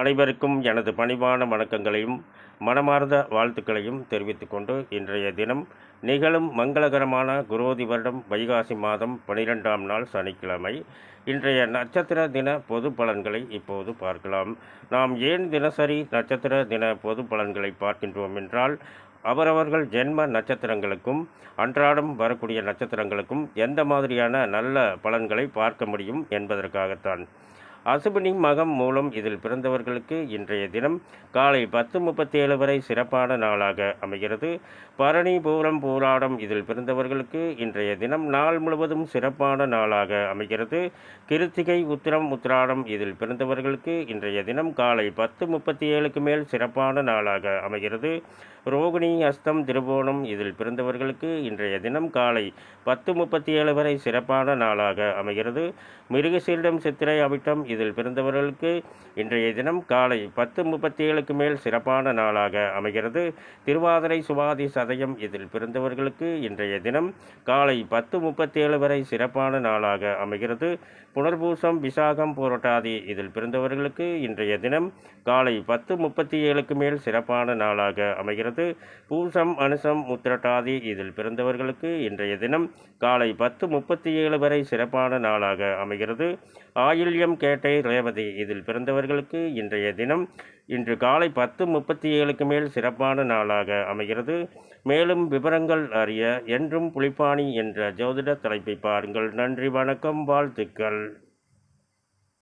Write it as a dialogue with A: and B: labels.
A: அனைவருக்கும் எனது பணிவான வணக்கங்களையும் மனமார்ந்த வாழ்த்துக்களையும் தெரிவித்துக் கொண்டு இன்றைய தினம் நிகழும் மங்களகரமான குரோதி வருடம் வைகாசி மாதம் 12ஆம் நாள் சனிக்கிழமை இன்றைய நட்சத்திர தின பொது பலன்களை இப்போது பார்க்கலாம். நாம் ஏன் தினசரி நட்சத்திர தின பொது பலன்களை பார்க்கின்றோம் என்றால், அவரவர்கள் ஜென்ம நட்சத்திரங்களுக்கும் அன்றாடம் வரக்கூடிய நட்சத்திரங்களுக்கும் எந்த மாதிரியான நல்ல பலன்களை பார்க்க முடியும் என்பதற்காகத்தான். அசுபினி மகம் மூலம் இதில் பிறந்தவர்களுக்கு இன்றைய தினம் காலை 10:37 வரை சிறப்பான நாளாக அமைகிறது. பரணி பூரம் பூராடம் இதில் பிறந்தவர்களுக்கு இன்றைய தினம் நாள் முழுவதும் சிறப்பான நாளாக அமைகிறது. கிருத்திகை உத்திரம் உத்திராடம் இதில் பிறந்தவர்களுக்கு இன்றைய தினம் காலை 10:37க்கு மேல் சிறப்பான நாளாக அமைகிறது. ரோகிணி அஸ்தம் திருவோணம் இதில் பிறந்தவர்களுக்கு இன்றைய தினம் காலை 10:37 வரை சிறப்பான நாளாக அமைகிறது. மிருகசீரிடம் சித்திரை அவிட்டம் இதில் பிறந்தவர்களுக்கு இன்றைய தினம் காலை 10:37க்கு மேல் சிறப்பான நாளாக அமைகிறது. திருவாதிரை சுவாதி சதயம் இதில் பிறந்தவர்களுக்கு இன்றைய தினம் காலை 10:37 வரை சிறப்பான நாளாக அமைகிறது. புனர்பூசம் விசாகம் புரட்டாதி இதில் பிறந்தவர்களுக்கு இன்றைய தினம் காலை 10:37க்கு மேல் சிறப்பான நாளாக அமைகிறது. பூசம் அனுசம் உத்திரட்டாதி இதில் பிறந்தவர்களுக்கு இன்றைய தினம் காலை 10:37 வரை சிறப்பான நாளாக அமைகிறது. ஆயில்யம் கேட்டை ரேவதி இதில் பிறந்தவர்களுக்கு இன்றைய தினம் இன்று காலை 10:37க்கு மேல் சிறப்பான நாளாக அமைகிறது. மேலும் விவரங்கள் அறிய என்றும் புலிப்பாணி என்ற ஜோதிட தலைப்பை பாருங்கள். நன்றி, வணக்கம், வாழ்த்துக்கள்.